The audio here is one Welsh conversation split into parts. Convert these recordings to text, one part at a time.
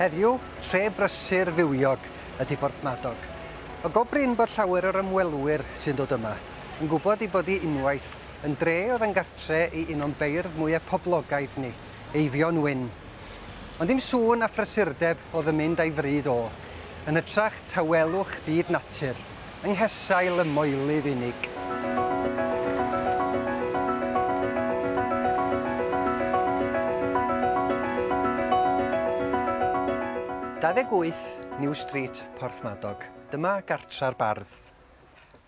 Heddiw, tre brysur fywiog ydy Porthmadog. O gobrin bod llawer o'r ymwelwyr sy'n dod yma yn gwybod ei bod hi unwaith yn dre oedd yn gartre i un o'n beirdd mwyaf poblogaidd ni, Eifion Wyn. Ond dim sŵn a phrysurdeb oedd yn mynd a'i fryd o, yn hytrach tawelwch byd natur, yng nghesail y moelydd unig. New Street, Porthmadog. Dyma gartra'r bardd.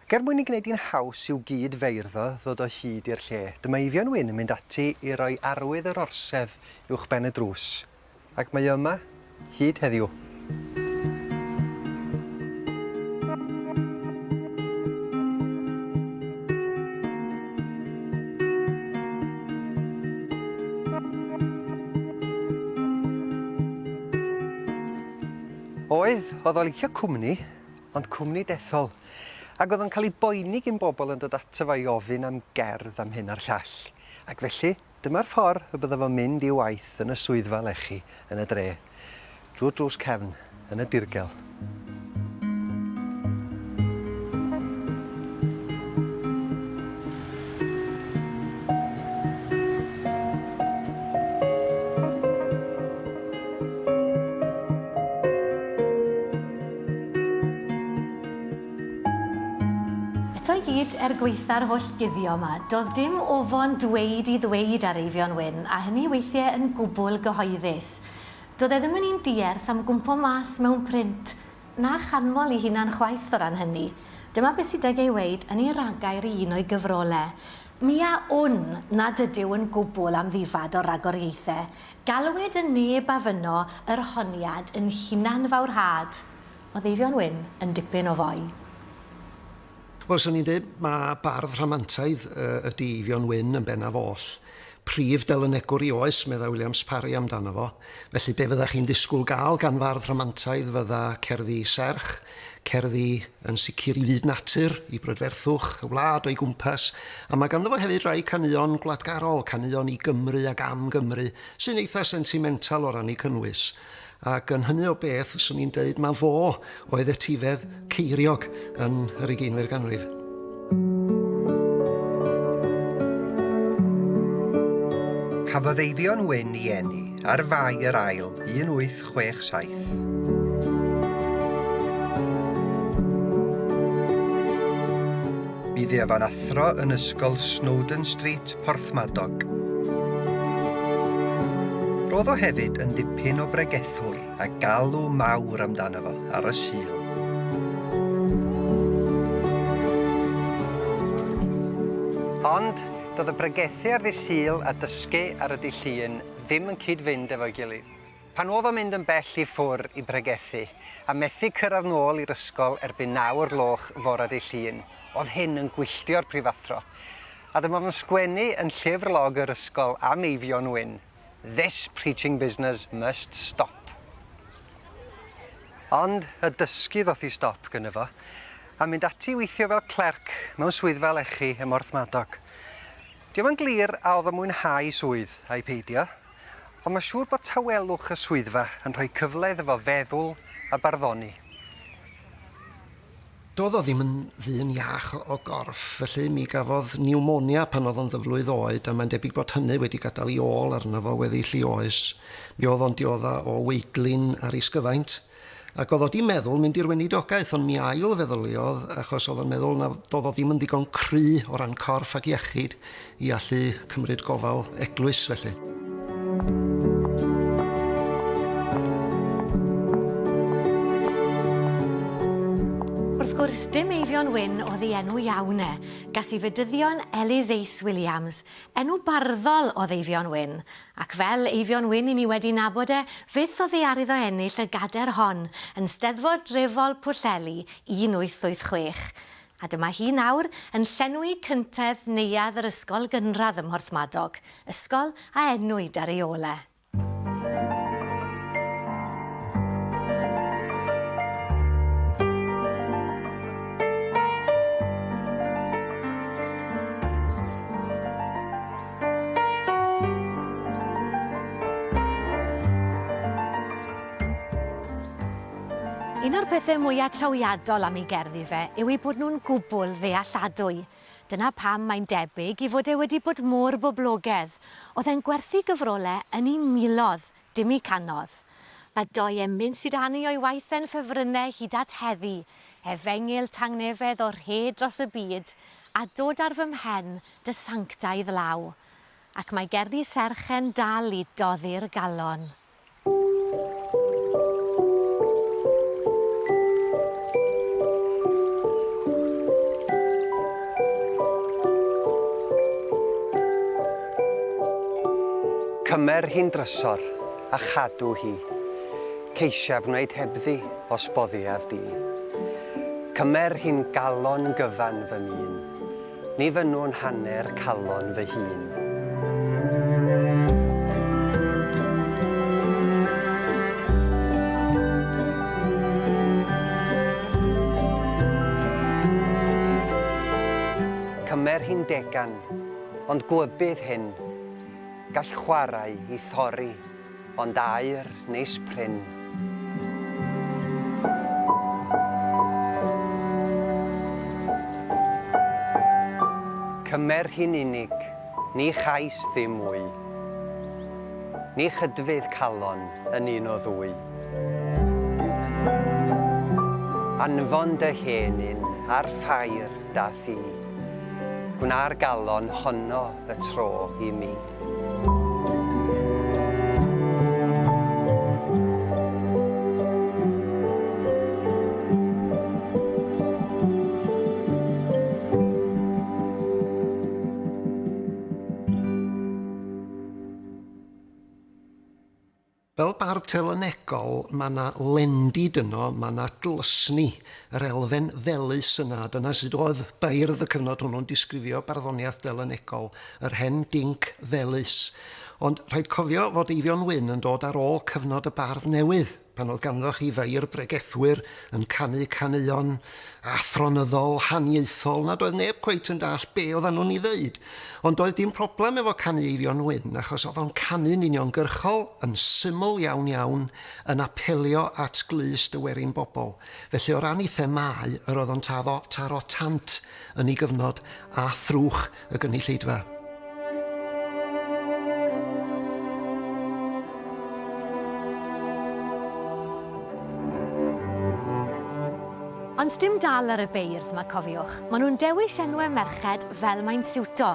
Ac mwyn I gwneud i'n haws i'w gyd feirdd ddod o hyd i'r lle, dyma Eifion Wyn yn mynd ati I roi arwydd yr orsedd uwch ben y drws. Ac mae yma hyd heddiw. Oedd o'n licio cwmni, ond cwmni dethol. Ac oedd o'n cael ei boeni gyn bobl yn dod ato fo I ofyn am gerdd am hyn a'r llall. Ac felly, dyma'r ffordd y bydda fo'n mynd I waith yn y swyddfa lechi yn y dre. Drwy'r drws cefn yn y dirgel. Gweitha'r holl guddio yma, doedd dim ofon dweud I ddweud ar Eifion Wyn, a hynny weithiau yn gwbl gyhoeddus. Doedd e ddim yn un dierth am gwmpo mas mewn print, na chanmol I hunan chwaith o ran hynny. Dyma beth sydd ag ei weid yn ei ragair I un o'i gyfrolau. Mia wn nad ydyw yn gwbl am ddifad o ragoriaethau. Galwed yn neb a fyno yr honiad yn hunan fawrhad. Oedd Eifion Wyn yn dipyn o foi. Wel, swn i'n dweud, mae bardd rhamantaidd ydy Eifion Wyn yn bennaf oll. Prif delynegwr I oes, medda Williams Parry amdano fo. Felly be fyddach chi'n disgwyl gael gan fardd rhamantaidd fydda cerddi serch, cerddi yn sicr I fyd natur, I brydferthwch, y wlad o'i gwmpas. A mae ganddo fo hefyd rai canuon gwladgarol, canuon I Gymru ac am Gymru, sy'n eitha sentimental o ran I cynnwys. Ac yn hynny o beth, swn i'n dweud, mae fo oedd etifedd ceiriog yn yr 20th ganrif. Cafodd Eifion Wyn I eni ar fai yr ail 1867. Bydd efo'n athro yn ysgol Snowdon Street, Porthmadog. Roedd o hefyd yn dipyn o bregethwr a galw mawr amdano fo ar y sul. Ond, doedd y bregethu ar ddi sul a dysgu ar y dillun ddim yn cyd-fynd efo'i gilydd. Pan oedd o'n mynd yn bell I ffwr I bregethu, a methu cyrraedd nôl i'r ysgol erbyn 9 o'r gloch fore dillun, oedd hyn yn gwylltio'r prifathro. A dyma fo'n sgwennu yn llyfr log yr ysgol am Eifion Wyn. This preaching business must stop. Ond y dysgu ddoth I stop gyda fo, a mynd ati weithio fel clerc mewn swyddfa lechi ym Porthmadog. Diolch yn glir a oedd yn mwynhau swydd a'i peidio, ond mae siŵr bod tawelwch y swyddfa yn rhoi cyfle iddo fo feddwl a barddoni. Doedd o ddim yn ddyn iach o gorff, felly mi gafodd pneumonia pan oedd o'n ddyflwydd oed, a mae'n debyg bod hynny wedi gadael I ôl arno fo weddill I oes. Mi oedd o'n diodda o weidlin ar ei sgyfaint, ac oedd o di meddwl mynd i'r weinidogaeth, ond mi ail feddyliodd, achos oedd o'n meddwl na doedd o ddim yn ddigon cry o ran corff ac iechyd I allu cymryd gofal eglwys felly. Gwrs, dim Eifion Wyn oedd ei enw iawn e. Gas I fedyddio'n Elis Williams, enw barddol oedd Eifion Wyn. Ac fel Eifion Wyn I ni wedi nabod e, fydd oedd ei arwydd o ennill y gader hon yn Steddfod Drefol Pwllheli 1886. A dyma hi nawr yn llenwi cyntedd neuadd yr ysgol gynradd ym Porthmadog, ysgol a enwyd ar ei olau. Un o'r pethau mwyaf trawiadol am ei gerddi fe yw ei bod nhw'n gwbl ddealladwy. Dyna pam mae'n debyg i fod e wedi bod mor boblogaidd. Oedd e'n gwerthu gyfrolau yn 'u miloedd, dim 'u cannoedd. Mae 2 emyn sydd anu o'i waith e'n ffefrynnau hyd at heddi, efengyl tangnefedd o'r rhed dros y byd, a dod ar fy mhen dy sanctaidd law. Ac mae gerddi serchen dal i doddi'r galon. Cymer hi'n drysor a chadw hi, ceisiaf wneud hebddi os boddiaf di. Cymer hi'n galon gyfan fy min, ni fynnwn hanner calon fy hun. Cymer hi'n degan, ond gwybydd hyn, gall chwarae i thorri, ond air nes pryn. Cymer hi'n unig, ni chais ddim mwy, ni chydfydd calon yn un o ddwy. Anfon dy henyn ar ffair dath i, gwna'r galon honno y tro i mi. Fel bardd telenegol, mae yna lendid yno, mae yna glysni, yr elfen felys yna. Dyna sydd oedd Beirdd y cyfnod hwnnw'n disgrifio barddoniaeth delenegol, yr hen dinc felys. Ond rhaid cofio fod Eifion Wyn yn dod ar ôl cyfnod y bardd newydd, pan oedd ganddoch chi feir bregethwyr yn canu caneuon athronyddol, haniaethol, nad oedd neb cweit yn dall be oedden nhw'n ei ddeud. Ond doedd dim problem efo canu Eifion Wyn, achos oedd o'n canu'n uniongyrchol, yn syml iawn iawn, yn apelio at glys dywerin bobl. Felly o ran ei themau, yr oedd o'n taro tant yn ei gyfnod a thrwch y gynulleidfa. Ond dim dal ar y beirdd, mae cofiwch. Maen nhw'n dewis enwau merched fel mae'n siwto.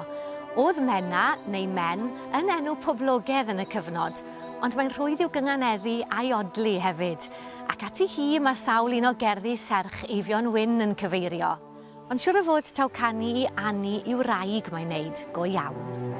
Oedd Menna neu Men yn enw poblogaidd yn y cyfnod, ond mae'n rhwydd i'w gynganeddu a'i odli hefyd. Ac ati hi mae sawl un o gerddi serch Eifion Wyn yn cyfeirio. Ond siwr o fod taw canu i Anni i'w wraig mae'n neud, go iawn.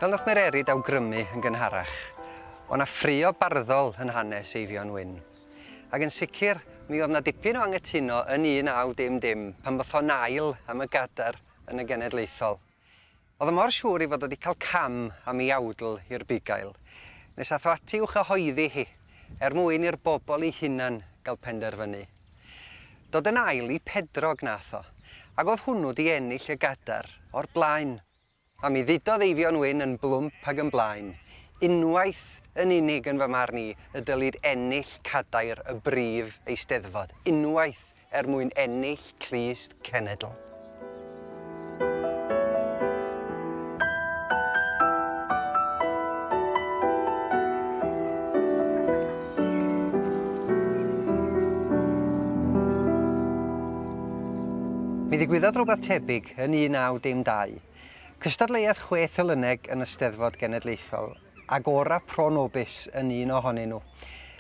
Fel nath Mererid awgrymu yn gynharach, o' na ffrio barddol yn hanes Eifion Wyn. Ac yn sicr, mi oedd na dipyn o anghytuno yn 1910 pan ddoth o'n ail am y gadar yn y genedlaethol. Oedd y mor siŵr i fod wedi cael cam am ei awdl i'r bugail, nes ath o ati i'w chyhoeddi hi, mwyn i'r bobl ei hunan gael penderfynu. Dod yn ail i Pedrog nath o, ac oedd hwnnw di ennill y gadar o'r blaen. A mi ddudodd Eifion Wyn yn blwmp ac yn blaen. Unwaith yn unig yn fy marn i y dylid ennill cadair y brif eisteddfod. Unwaith mwyn ennill clust cenedl. Mi ddigwyddodd rhywbeth tebyg yn 1912. Cystadleuodd 6 elyneg yn y Steddfod Genedlaethol, ac ora pro nobis yn un ohonyn nhw.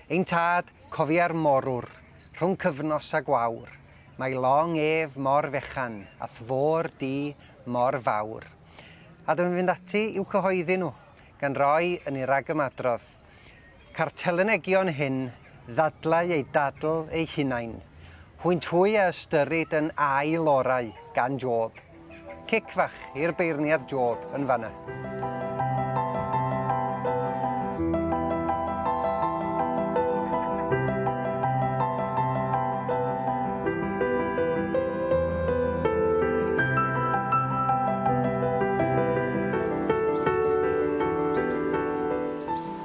Ein tad cofia'r morwr, rhwng cyfnos a gwawr, Mae long ef mor fechan, a thfor di mor fawr. A dyma'n fynd ati i'w cyhoeddi nhw, gan roi yn ei ragymadrodd. Cartelynegion hyn ddadlau ei dadl ei hunain. Hwynt hwy a ystyryd yn ail orau gan Job. Cic fach i'r beirniad Job yn fanna.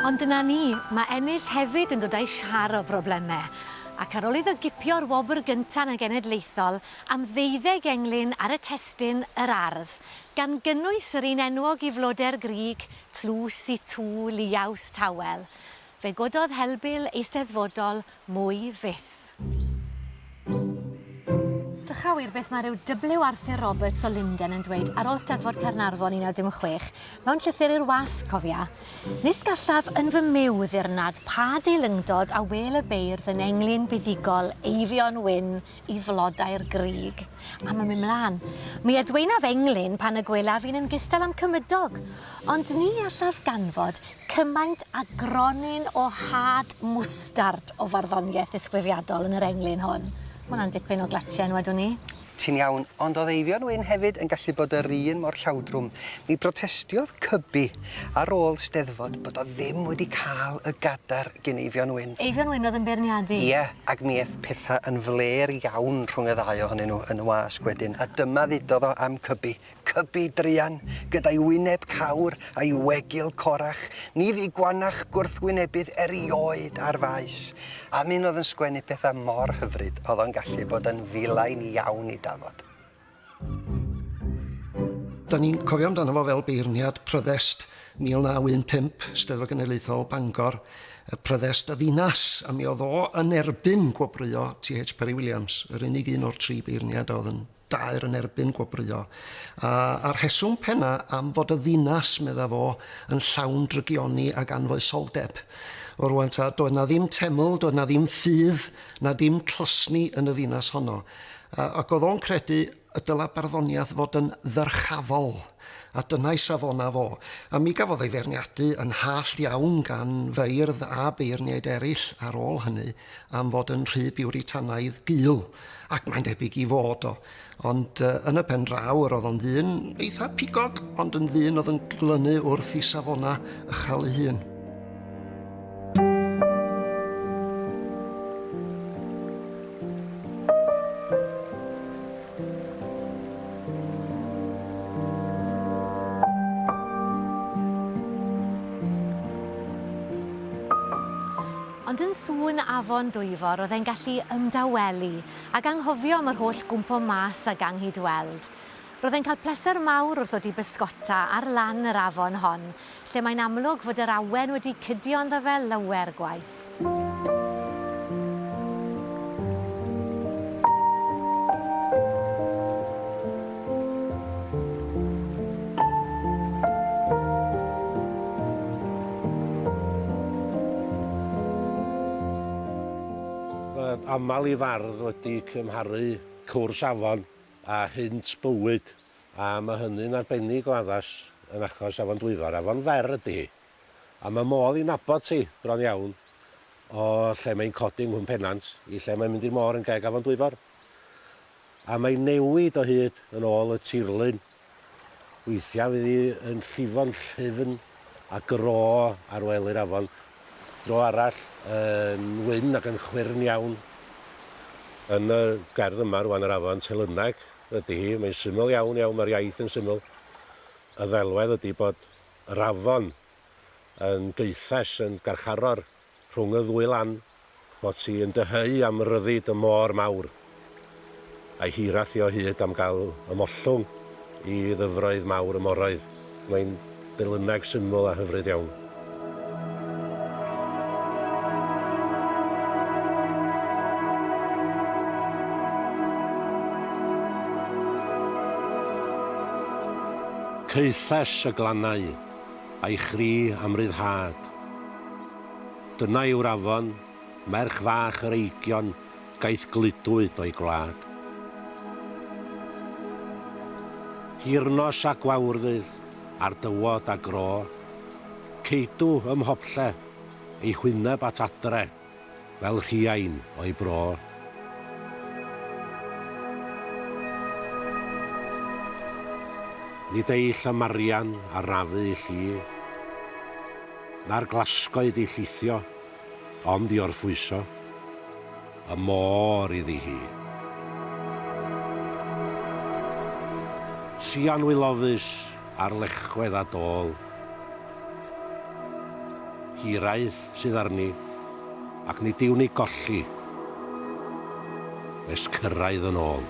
Ond dyna ni, mae ennill hefyd yn dod â'i siar o broblemau. Ac ar ôl iddo gipio'r wobr gyntaf yn y genedlaethol am 12 englyn ar y testun yr ardd, gan gynnwys yr un enwog i flodau'r Grig, tlws i tŵl i iaws tawel. Fe gododd helbil eisteddfodol mwy fyth. Drychawir beth mae rhyw dyblyw Arthur Roberts o Linden yn dweud ar ôl Steddfod Caernarfon 1996, mewn llythyr i'r wasg, cofia. Nis gallaf yn fy myw ddirnad pa deilyngdod a wel y beirdd yn englyn buddigol Eifion Wyn i flodau'r Grig. A mae'n mynd mlaen. Mi adweinaf englyn pan y gwelaf fi'n yn gystal am cymydog, ond ni allaf ganfod cymaint a gronyn o had mwstard o farddoniaeth ysgrifiadol yn yr englyn hon. Mae hwnna'n dipyn o glatchen, wedwn ni. Ti'n iawn, ond oedd Eifion Wyn hefyd yn gallu bod yr un mor llawdrwm. Mi protestiodd Cybi ar ôl Steddfod bod o ddim wedi cael y gadar gen Eifion Wyn. Eifion Wyn oedd yn beirniadu? Ie, ac mi eith pethau yn fler iawn rhwng y ddau ohonyn nhw yn y wasg wedyn. A dyma ddudodd o am Cybi. Cybi drian, gyda'i wyneb cawr a'i wegil corach. Ni ddi gwanach gwrthwynebydd erioed ar faes. A mi oedd yn sgwennu pethau mor hyfryd, oedd o'n gallu bod yn filain iawn i dafod. Da ni'n cofio amdano fo fel beirniad Pryddest 1915, Steddfod Genedlaethol Bangor, Pryddest y ddinas, a mi oedd o yn erbyn gwobrwyo T.H. Parry Williams, yr unig un o'r 3 beirniad oedd yn dair yn erbyn gwobrwyo. A'r rheswm penna am fod y ddinas, medda fo, yn llawn drygioni ag anfoesoldeb. O rwan ta, doedd na ddim teml, doedd na ddim ffydd, na ddim clysni yn y ddinas honno. Ac oedd o'n credu y dyla barddoniaeth fod yn ddyrchafol, a dyna'i safona fo. A mi gafodd ei ferniadu yn hallt iawn gan feirdd a beirniaid eraill ar ôl hynny am fod yn rhy biwritanaidd gul, ac mae'n debyg i fod o. Ond yn y pen draw, oedd o'n ddyn eitha pigog, ond yn ddyn oedd yn glynu wrth i safona ychal ei hun. Ond yn sŵn afon Dwyfor, oedd e'n gallu ymdawelu ac anghofio am yr holl gwmpo mas ag anghydweld. Roedd e'n cael pleser mawr wrth ddod i bysgota ar lan yr afon hon, lle mae'n amlwg fod yr awen wedi cydio ynddo fe lawer gwaith. Amal i fardd wedi cymharu cwrs afon a hynt bywyd, a mae hynny'n arbennig o addas yn achos afon Dwyfor. Afon fer ydy hi. A mae modd i nabod ti bron iawn o lle mae'n codi yng Nghwm Pennant i lle mae'n mynd i'r môr yn geg afon Dwyfor. A mae'n newid o hyd yn ôl y tirlun. Weithiau fydd hi yn llifo'n llyfn a gro ar wely'r afon. Dro arall yn wyn ac yn chwyrn iawn. Yn y gerdd yma rwan yr afon Telynag ydy hi, mae'n syml iawn, mae'r iaith yn syml. Y ddelwedd ydy bod yr afon yn geithes, yn garcharor rhwng y ddwy lan, bod hi yn dyheu am ryddid y môr mawr. A'i hirath i o hyd am gael y mollwng i ddyfroedd mawr y moroedd. Mae'n delynag syml a hyfryd iawn. Ceithes y glannau, a'i chri am ryddhad. Dyna yw'r afon, merch fach yr eigion, gaeth gludwyd o'i gwlad. Hirnos a gwawrdydd ar dywod a gro, ceidw ym mhople, ei chwyneb at adre, fel rhiain o'i bro. Nid eill y marian a rafu i lli, na'r glasgoed i llithio, ond i orffwyso, y môr iddi hi. Sian wilofus ar lechwedd a dôl, hiraeth sydd arni, ac nid yw ni golli, nes cyrraedd yn ôl.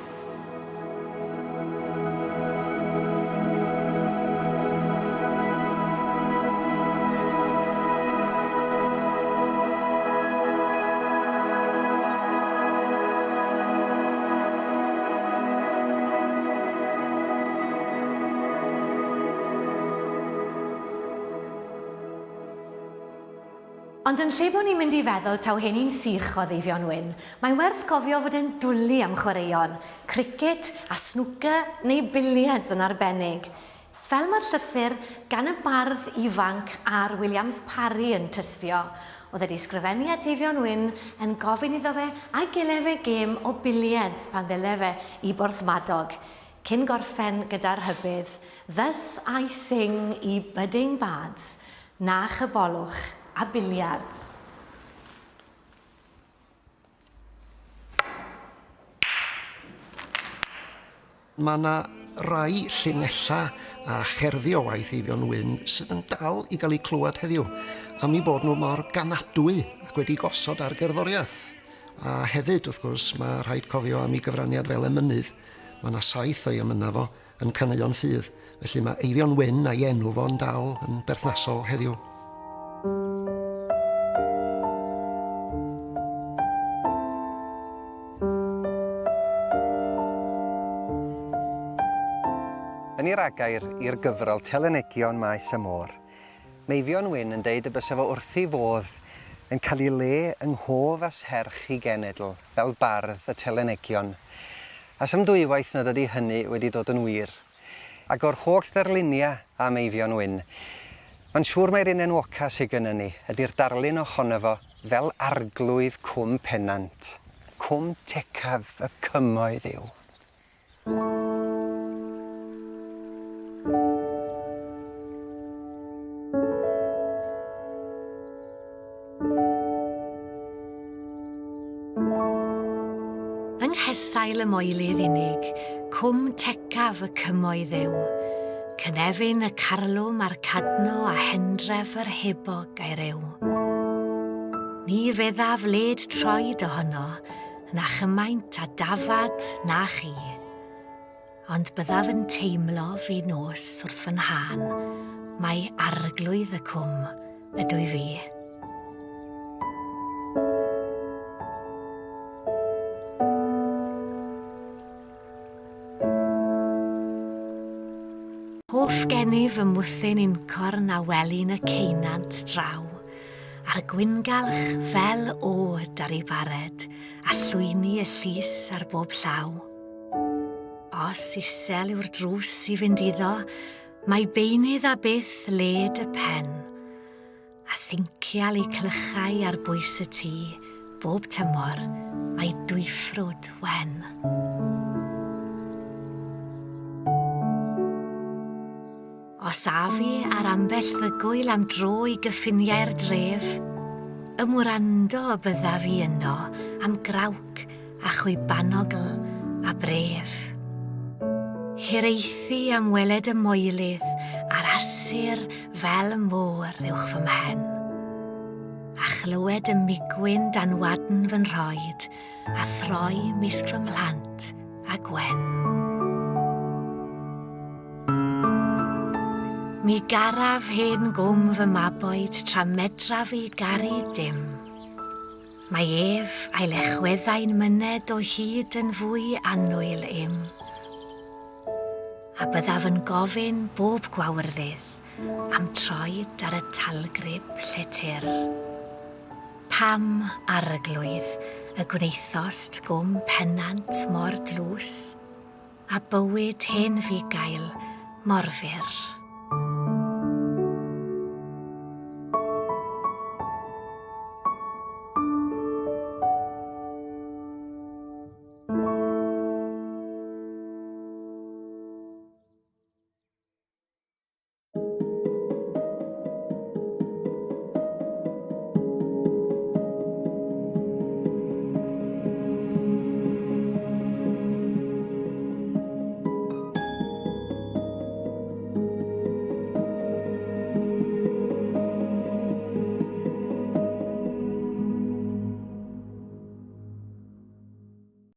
Ond yn lle bod ni'n mynd i feddwl taw hyn i'n sych oedd Eifion Wyn, mae'n werth cofio fod yn dwlu am chwaraeon, cricet a snwcer neu biliads yn arbennig. Fel mae'r llythyr gan y bardd ifanc a'r Williams Parry yn tystio, oedd wedi sgrifennu at Eifion Wyn yn gofyn iddo fe a gile fe gêm o biliads pan ddyle fe i Porthmadog, cyn gorffen gyda'r hybydd, Thus I sing I budding bards, na chybolwch a biliads. Mae yna rai llinella a cherddi o waith Eifion Wyn sydd yn dal i gael eu clywed heddiw, am ei bod nhw mor ganadwy ac wedi gosod ar gerddoriaeth. A hefyd, wrth gwrs, mae rhaid cofio am ei gyfraniad fel emynydd. Mae yna 7 o'i emynaf fo yn caneuon ffydd, felly mae Eifion Wyn a'i enw fo'n dal yn berthnasol heddiw. Yn ei ragair i'r gyfrol Telenegion Maes y Môr, mae Eifion Wyn yn deud y bysa fo wrth ei fodd yn cael ei le yng nghof a serch ei genedl fel bardd y Telenegion. A sam dwywaith nad ydy hynny wedi dod yn wir. Ac o'r holl ddarluniau am Eifion Wyn, mae'n siŵr mae'r un enwoca sydd gyda ni ydy'r darlun ohono fo fel arglwydd cwm pennant. Cwm tecaf y cymoedd yw. Yng nghesail y moelydd unig, cwm tecaf y cymoedd yw. Cynefin y carlwm a'r cadno a hendref yr hebog a'i rew. Ni feddaf led troed ohono, na chymaint a dafad na chi. Ond byddaf yn teimlo fi nos wrth fy nhân, mae arglwydd y cwm ydw i fi. Hoff gennyf y mwthyn uncorn a welyn y ceinant draw, a'r gwyngalch fel o'd ar ei bared, a llwyni y llys ar bob llaw. Os isel yw'r drws i fynd iddo, mae beunydd a byth led y pen, a thincial i clychau ar bwys y tŷ, bob tymor mae dwyffrwd wen. Os a fi ar ambell ddygwyl am dro i gyffiniau'r dref, ymwrando y bydda fi yno am grawc a chwybanogl a bref. Hireithi am weled y moelydd a'r asir fel y môr uwch fy mhen, a chlywed y migwyn dan wadn fy nhroed a throi misg fy mhlant a gwen. Mi garaf hen gwm fy maboed tra medraf i garu dim. Mae ef a'i lechweddau'n myned o hyd yn fwy annwyl im. A byddaf yn gofyn bob gwawrddydd am troed ar y talgrib llethyr. Pam arglwydd y gwneithost gwm pennant mor dlws, a bywyd hen fugail mor fyr.